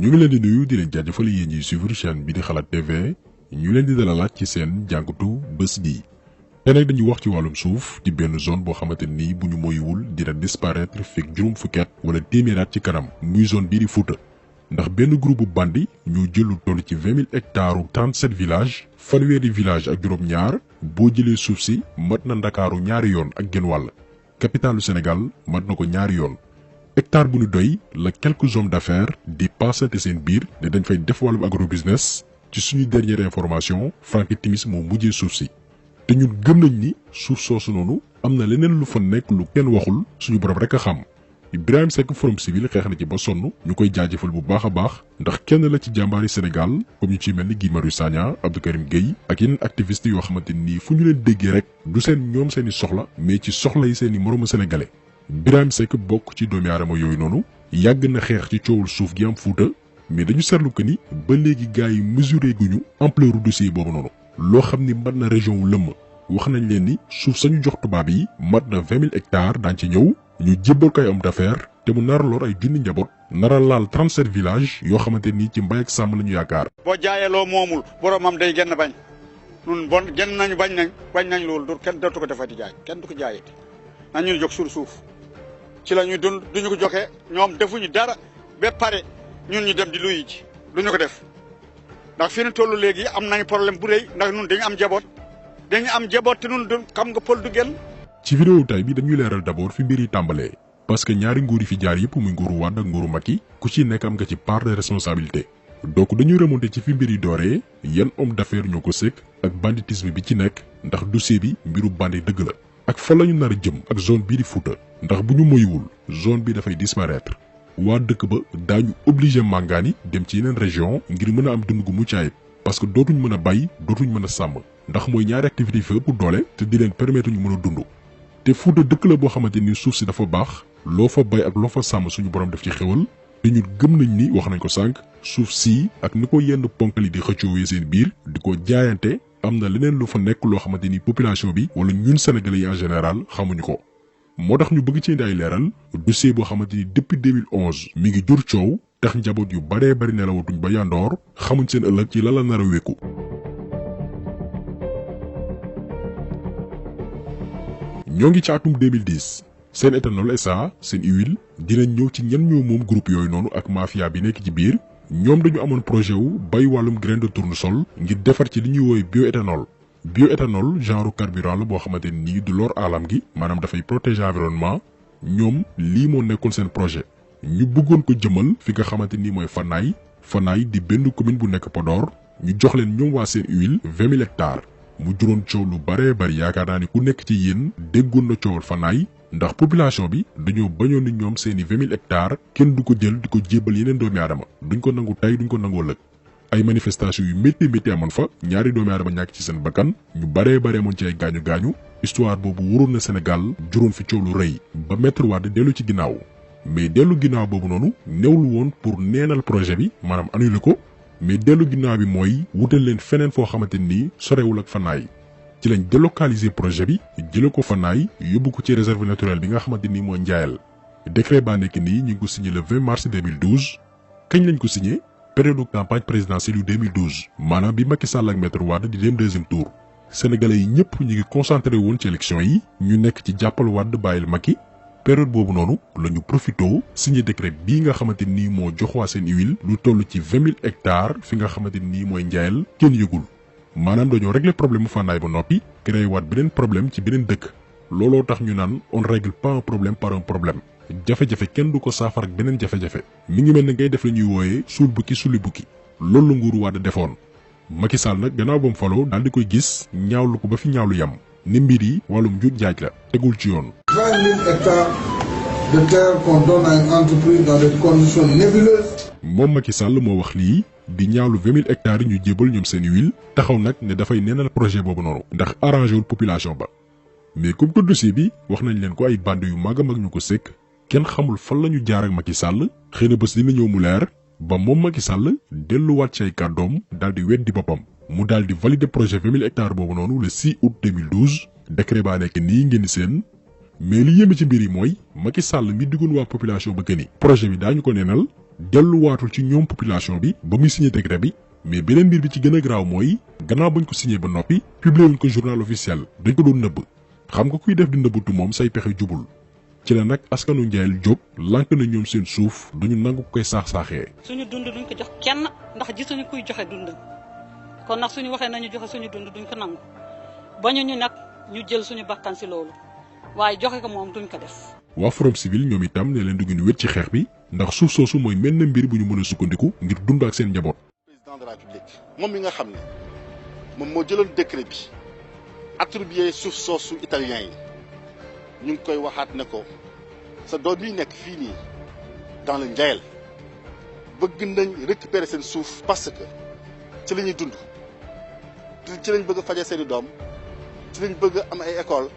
ñu ngi leen di nuyu di leen jaajëfal yéen ñi suivre chaîne bi di xalaat TV ñu leen di dalalaat ci seen jàngatu bés bi te nag dañuy wax ci wàllum suuf ci benn zone boo xamante ni bu ñu moywul dina disparaître fekk juróom fukki at wala téeméeraat ci kanam muy zone bii di Fouta ndax benn groupe bandi ñu jël lu toll ci 20 000 hectares 37 villages fanweeri village ak juróom-ñaar boo jëlee suuf si mat na Ndakaaru ñaari yoon ak genn wàll capitalu Sénégal mat na ko ñaari yoon. hectare bu ñu doy la quelques hommes d'affaires di passante seen biir ne dañ fay def wàllum agrobusiness ci suñu dernière information Franky Timis moo mujjee suuf si te ñun gëm nañ ni suuf soosu noonu am na leneen lu fa nekk lu kenn waxul suñu borom rek a xam Ibrahima Seck Forum Civil xeex na ci ba sonn ñu koy jaajëfal bu baax a baax ndax kenn la ci jàmbaari Sénégal comme ñu ciy mel ni Guy Marius Sagna Abdou Karim Gueye ak yeneen activistes yoo xamante ni fu ñu leen déggee rek du seen ñoom seeni soxla mais ci soxla yi seeni moroomu sénégalais. Birahim Seck bokk ci doomi aadama yooyu noonu yàgg na xeex ci coowul suuf gi am Fuuta mais dañu seetlu que ni ba léegi gars yi mesuré guñu ampleur dossier boobu noonu loo xam ni mat na région wu lëmm wax nañ leen ni suuf sañu jox tubaab yi mat na 20 000 hectares daan ci ñëw ñu jébbal ko ay homme d'affaires te mu nar a lor ay junni njaboot nar a laal 37 villages yoo xamante ni ci mbay ak sàmm la ñu yaakaar. boo jaayee loo moomul boromam day genn bañ ñun bon genn nañu bañ nañ loolu du kenn dootu ko defati jaay kenn du ko jaayati nañu jox suuf. ci la ñuy dund duñu ko joxe ñoom defuñu dara ba pare ñun ñu dem di luy ji duñu ko def ndax fi ñu toll léegi am nañu problème bu rëy ndax ñun dañu am jaboot te ñun xam nga pël du génn. ci vidéo tay bi dañuy leeral d'abord fi mbir yi tàmbalee parce que ñaari nguur yi fi jaar yëpp muy nguuru Wade ak nguuru Macky ku ci nekk am nga ci part de responsabilité donc dañuy remonter ci fi mbir yi dooree yan homme d'affaires ñoo ko sekk ak banditisme bi ci nekk ndax dossier bi mbiru bandi dëgg la. ak fa lañu nar a jëm ak zone bii di Fouta ndax bu ñu moywul zone bi dafay disparaître waa dëkk ba daañu obligé màngaani dem ci yeneen région ngir mën a am dund gu mucc ayib parce que dootuñ mën a bay dootuñ mën a sàmm ndax mooy ñaari activité yi fa ëpp doole te di leen permettre ñu mën a dund te Fouta dëkk la boo xamante ni suuf si dafa baax loo fa bay ak loo fa sàmm suñu borom def ci xéwal te ñu gëm nañ ni wax nañ ko sànq suuf sii ak ni ko yenn ponkali di xëccoowee seen biir di ko jaayante am na leneen lu fa nekk loo xamante ni population bi wala ñun sénégalais yi en général xamuñu ko moo tax ñu bëgg ci indi ay leeral dossier boo xamante ni depuis 2011 mi ngi jur coow tax njaboot yu baree bari nelawatuñ ba yandoor xamuñ seen ëllëg ci la nar a wékku. ñoo ngi ci atum 2010 seen éthanol SA seen huile dinañ ñëw ci ñan ñoo moom groupe yooyu noonu ak mafia bi nekk ci biir. ñoom dañu amoon projet wu bay wàllum graine de tournesol ngir defar ci li ñuy woowee bioéthanol genre carburant la boo xamante ni du lor alam gi maanaam dafay protéger environnement ñoom lii moo nekkoon seen projet ñu bëggoon ko jëmal fi nga xamante ni mooy Fanaay di benn commune bu nekk Podor ñu jox leen ñoom waa seen huile 20 000 hectares mu juróon coow lu baree bari yaakaar naa ni ku nekk ci yéen déggoon na coowal Fanaay ndax population bi dañoo bañoon ni ñoom seeni 20 000 hectares kenn du ko jël di ko jébbal yeneen doomi aadama duñ ko nangu tey duñ ko nangoo lëg ay manifestation yu métti amoon fa ñaari doomi aadama ñàkk ci seen bakkan ñu baree amoon ci ay gaañu histoire boobu waroon na Sénégal juróon fi coow lu rëy ba Maître Wade dellu ci ginnaaw mais dellu ginnaaw boobu noonu newul woon pour neenal projet bi maanaam annulé ko mais dellu ginnaaw bi mooy wutal leen feneen foo xamante ni sorewul ak Fanaay ci lañ délocaliser projet bi jële ko Fanaay yóbbu ko ci réserve naturelle bi nga xamante ni mooy Njaayel décret baa nekk nii ñu ngi ko signé le 20 mars 2012 kañ lañ ko signé période campagne présidentielle yu 2012 maanaam bi Macky Sall ak Maître Wade di dem deuxième tour sénégalais yi ñëpp ñu ngi concentré woon ci élection yi ñu nekk ci jàppal Wade bàyyil Macky période boobu noonu la ñu profité signé décret bii nga xamante ni moo jox waa seen huile lu toll ci 20 000 hectares fi nga xamante ni mooy Njaayel kenn yëgul maanaam dañoo régler problème mu Fanaay ba noppi créé waat beneen problème ci beneen dëkk looloo tax ñu naan on règle pas un problème par un problème jafe-jafe kenn du ko saafara ak beneen jafe-jafe mi ngi mel ne ngay def la ñuy wooyee suul bukki suli bukki loolu la nguuru Wade defoon Macky Sall nag gannaaw ba mu faloo daal di koy gis ñaawlu ko ba fi ñaawlu yam ni mbir yi wàllum njuuj jaaj la tegul ci yoon. 20 000 hectares de terre qu'on donne à une entreprise dans des conditions nébuleuses. moom Macky Sall moo wax lii di ñaawlu 20 000 hectares yi ñu jébal ñoom seen huile taxaw nag ne dafay neenal projet boobu noonu ndax arrangé wul population ba mais comme que dossier bi wax nañ leen ko ay bande yu mag a mag ñu ko sekk kenn xamul fan la ñu jaar ak Macky Sall xëy na bés dina ñëw mu leer ba moom Macky Sall delluwaat ci ay kàddoom daal di weddi boppam mu daal di valider projet 20 000 hectares boobu noonu le 6 août 2012 décret baa nekk nii ngeen di seen mais li yéeme ci mbir yi mooy Macky Sall mi diggoon waa population ba ni projet bi daañu ko neenal delluwaatul ci ñoom population bi ba muy signé décret bi. mais beneen mbir bi ci gën a graaw mooy gannaaw bañ ko signé ba noppi publié wuñ ko journal officiel dañ ko doon nëbb xam nga kuy def di nëbbatu moom say pexe jubul ci la nag askanu Njaayel Jóob lànk na ñoom seen suuf duñu nangu koy saax-saaxee. suñu dund duñ ko jox kenn ndax gisuñu kuy joxe dund kon nag suñu waxee nañu joxe suñu dund duñ ko nangu bañu ñu nag ñu jël suñu bakkan si loolu waaye joxe ko moom duñ ko def. waa Forum Civil ñoom itam ne leen du ngeen wét ci xeex bi ndax suuf soosu mooy mel na mbir bu ñu mën a sukkandiku ngir dund ak seen njaboot. de la République moom mi nga xam ne moom moo jëloon décret bi attribué suuf soosu italien yi ñu ngi koy waxaat ne ko sa doom yi nekk fii nii dans le Njaayel bëgg nañ récupérer seen suuf parce que ci la ñuy dund ci lañ bëgg a faje seen i doom ci lañ bëgg a am ay école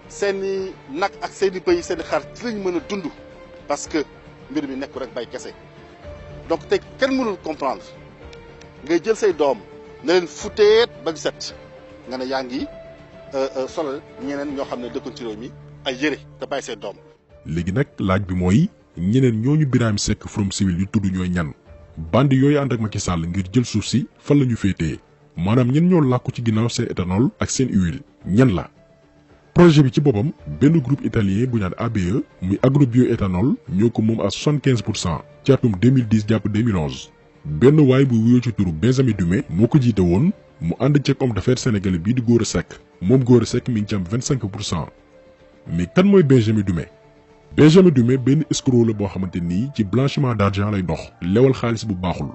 seen i nag ak seen i bëy seen i xar ci lañ mën a dund parce que mbir mi nekku rek bay kese donc tey kenn mënul comprendre ngay jël say doom ne leen futeet ba set nga ne yaa ngi solal ñeneen ñoo xam ne dëkkuñ ci réew mi ay yëre te bàyyi seen doom. léegi nag laaj bi mooy ñeneen ñooñu Birahim Seck Forum Civil yu tudd ñooy ñan bandi yooyu ànd ak Macky Sall ngir jël suuf si fan la ñu féetee maanaam ñen ñoo làkku ci ginnaaw seen éthanol ak seen huile ñan la. projet bi ci boppam benn groupe italien bu ñaan ABE muy agrobioéthanol ñoo ko moom à 75% ci atum 2010 jàpp 2011. benn waay bu wuyoo ci turu Benjamin Dumé moo ko jiite woon mu ànd ceeg homme d'affaires sénégalais bii di Gora Seck moom Gora Seck mi ngi ci am 25%. mais kan mooy Benjamin Dumé. Benjamin Dumé benn escroc la boo xamante nii ci blanchiment d'argent lay dox lewal xaalis bu baaxul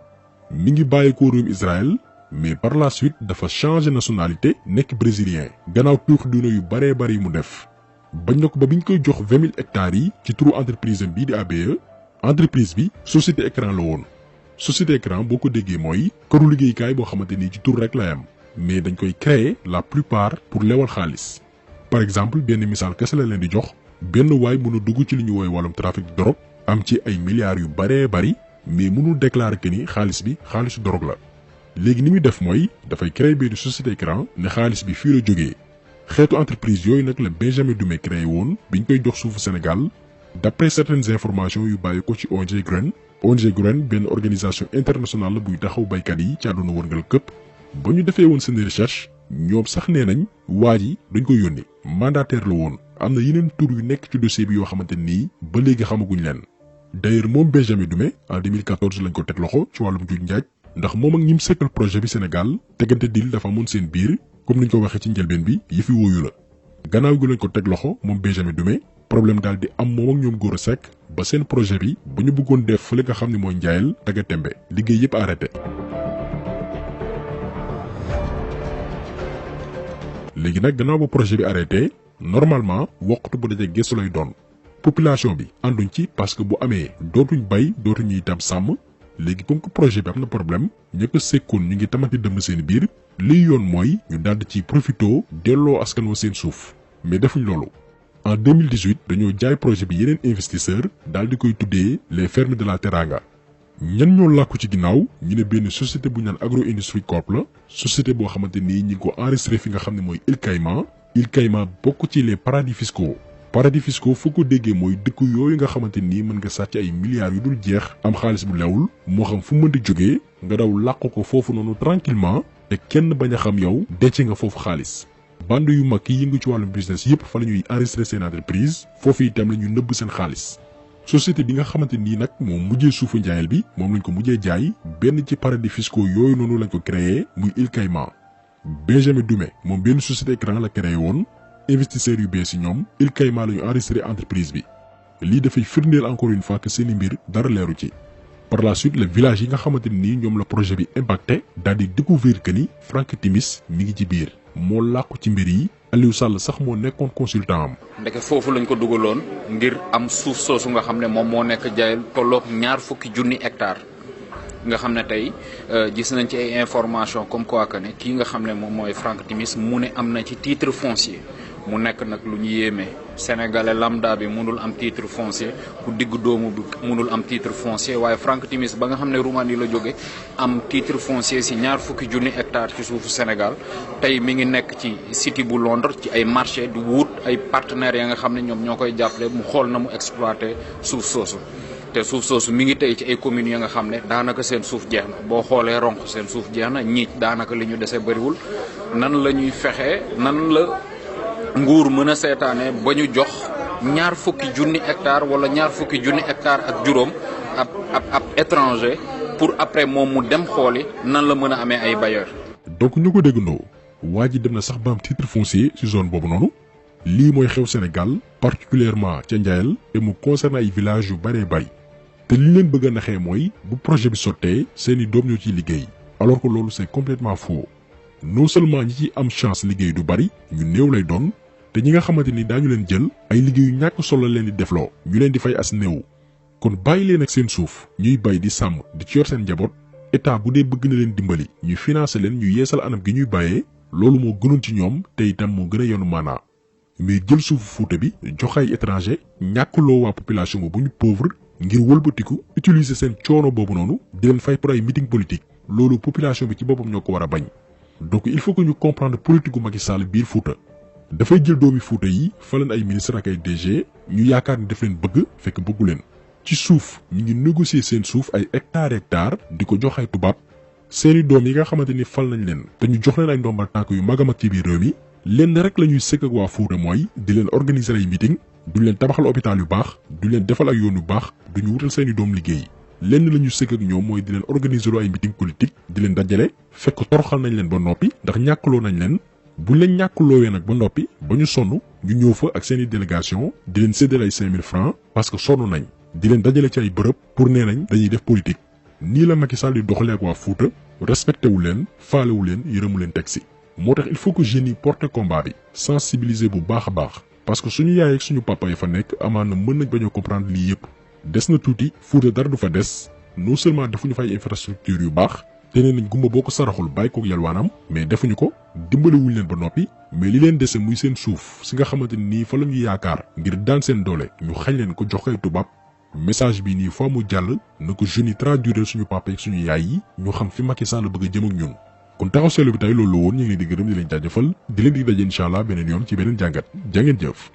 mi ngi bàyyeekoo réewum Israël mais par la suite dafa changer nationalité nekk brésilien gannaaw tuux duna yu baree bari yi mu def bañ na ko ba biñ koy jox 20 000 hectares yi ci turu entreprise am bii di ABE entreprise bi société écran la woon. société écran boo ko déggee mooy këru liggéeykaay boo xamante ni ci tur rek lay am mais dañ koy créer la plupart pour lewal xaalis par exemple benn misaal kese la leen di jox benn waay mën a dugg ci li ñu woowee wàllum trafic de drogue am ci ay milliards yu baree bari mais mënul déclarer que ni xaalis bi xaalisu drogue la. léegi ni muy def mooy dafay créer benn société écran ne xaalis bi fii la jógee xeetu entreprise yooyu nag la Benjamin Dumé créé woon biñ koy jox suufu Sénégal d'après certaines informations yu bàyyi ko ci ONG Grain. ONG Grain benn organisation internationale la buy taxaw baykat yi ci àdduna wërngal këpp ba ñu defee woon seen recherche ñoom sax nee nañ waa ji dañ ko yónni mandataire la woon am na yeneen tur yu nekk ci dossier bi yoo xamante nii ba léegi xamaguñ leen. d'ailleurs moom Benjamin Dumé en 2014 lañ ko teg loxo ci wàllum juuj njaaj ndax moom ak ñim sekkal projet bi Sénégal tegante dil dafa amoon seen biir comme niñ ko waxee ci njëlbeen bi yëfi wóoyu la gannaaw gi lañ ko teg loxo moom Benjamin Dumé problème daal di am moom ak ñoom Gora Seck ba seen projet bi ba ñu bëggoon def fële nga xam ne mooy Njaayel daga tembe liggéey yëpp arrêté. léegi nag gannaaw ba projet bi arrêté normalement waxtu bu dajee gëstu lay doon population bi ànduñ ci parce que bu amee dootuñ bay dootuñu itam sàmm léegi comme que projet bi am na problème ña ko sekkoon ñu ngi tamati dëmm seen biir liy yoon mooy ñu daldi ci profito delloo askan wa seen suuf mais defuñ loolu. en 2018 dañoo jaay projet bi yeneen investisseur daal di koy tuddee les fermes de la Teranga ñan ñoo làkku ci ginnaaw ñu ne benn société bu ñu naan Agro Industrie Corp la société boo xamante nii ñi ngi ko enregistré fi nga xam ne mooy Île Caïman bokk ci les paradis fiscaux. paradis fiscaux foo ko déggee mooy dëkk yooyu nga xamante nii mën nga sàcc ay milliards yu dul jeex am xaalis bu lewul moo xam fu mën di jógee nga daw làq ko foofu noonu tranquillement te kenn bañ a xam yow denc nga foofu xaalis. bande yu mag yi yëngu ci wàllum business yëpp fa la ñuy enregistrer seen entreprise foofu itam la ñu nëbb seen xaalis. société bi nga xamante nii nag moom mujjee suufu Njaayel bi moom lañ ko mujjee jaay benn ci paradis fiscaux yooyu noonu lañ ko créé muy Île Caïman. Benjamin Dumé moom benn société écran la créé woon investisseurs yu bees yi ñoom Île Caïman la ñu enregistré entreprise bi lii dafay firndeel encore une fois que seeni mbir dara leeru ci. par la suite le village yi nga xamante nii ñoom la projet bi impacté daal di découvrir que ni Frank Timis mi ngi ci biir moo làqu ci mbir yi Aliou Sall sax moo nekkoon consultant am. ndeke foofu lañ ko dugaloon ngir am suuf soosu nga xam ne moom moo nekk Njaayel tolloog 20,000 hectares nga xam ne tey gis nañ ci ay information comme quoi que ne kii nga xam ne moom mooy Frank Timis mu ne am na ci titre foncier mu nekk nag lu ñu yéeme sénégalais lambda bi mënul am titre foncier ku digg doomu bi mënul am titre foncier waaye Frank Timis ba nga xam ne Roumanie la jóge am titre foncier si 20,000 hectares ci suufu Sénégal tey mi ngi nekk ci city bu Londres ci ay marché du wut ay partenaires ya nga xam ne ñoom ñoo koy jàppale mu xool na mu exploiter suuf soosu te suuf soosu mi ngi tey ci ay communes ya nga xam ne daanaka seen suuf jeex na boo xoolee ronk seen suuf jeex na ñiic daanaka li ñu dese bëriwul nan la ñuy fexee nan la nguur mën a seetaane ba ñu jox 20 junni hectares wala 20 junni hectares ak juróom ab étranger pour après moom mu dem xooli nan la mën a amee ay bailleurs. donc ñu ko déggandoo waa ji dem na sax ba am titre foncier ci zone boobu noonu lii mooy xew Sénégal particulièrement ca Ndiayel te mu concerne ay villages yu bëree bëri te li leen bëgg a naxee mooy bu projet bi sottee seeni doom ñoo ciy liggéey alors que loolu c'est complètement faux non seulement ñi ci am chance liggéey du bëri ñu néew lay doon te ñi nga xamante ni daañu leen jël ay liggéeyu ñàkk solo leen di defloo ñu leen di fay as néew kon bàyyi leen ak seen suuf ñuy bay di sàmm di ci yor seen njaboot état bu dee bëgg na leen dimbali ñu financer leen ñu yeesal anam gi ñuy bàyyee loolu moo gënoon ci ñoom te itam moo gën a yenu maanaa mais jël suufu Fuuta bi jox ay étranger ñàkkloo waa population bu ñu pauvre ngir wëlbatiku utiliser seen coono boobu noonu di leen fay pour ay meeting politique loolu population bi ci boppam ñoo ko war a bañ donc il faut que ñu comprendre politique gu Macky Sall biir Fuuta dafay jël doomi Fuuta yi fa leen ay ministre ak ay DG ñu yaakaar ni daf leen bëgg fekk bëggu leen ci suuf ñu ngi négocier seen suuf ay hectares di ko jox ay tubaab seeni doom yi nga xamante ni fal nañ leen te ñu jox leen ay ndombal tànk yu mag a mag ci biir réew mi lenn rek la ñuy sëkk ak waa Fuuta mooy di leen organiser ay meeting duñ leen tabaxal hôpital yu baax duñ leen defal ay yoon yu baax duñu wutal seeni doom liggéey lenn la ñuy sëkk ak ñoom mooy di leen organiser ay meeting politique di leen dajale fekk toroxal nañ leen ba noppi ndax ñàkkloo nañ leen buñ leen ñàkkloowee nag ba noppi ba ñu sonn ñu ñëw fa ak seeni délégation di leen séddale ay 5000 francs parce que sonn nañ di leen dajale ci ay bërëb pour nee nañ dañuy def politique nii la Macky Sall di doxalee ak waa Fuuta respecté wu leen faale wu leen yërëmu leen teg si moo tax il faut que jeunes yi porter combat bi sensibiliser bu baax a baax parce que suñu yaay ak suñu papa yi fa nekk amaana mën nañ bañoo comprendre lii yëpp des na tuuti Fuuta dara du fa des non seulement defuñu fay infrastructure yu baax te nee nañ gumba boo ko saraxul bàyyi koog yalwaanam mais defuñu ko dimbaliwuñ leen ba noppi mais li leen dese muy seen suuf si nga xamante ni fa la ñu yaakaar ngir daan seen doole ñu xañ leen ko jox koy tubaab message bi nii foo mu jàll na ko jeunes yi traduire suñu papa ak suñu yaay yi ñu xam fi Macky Sall bëgg a jëm ak ñun kon taxaw seetlu bi tey loolu la woon ñu ngi leen di gërëm di leen jaajëfal di leen di daje incha allah beneen yoon ci beneen jàngat jaa ngeen jëf.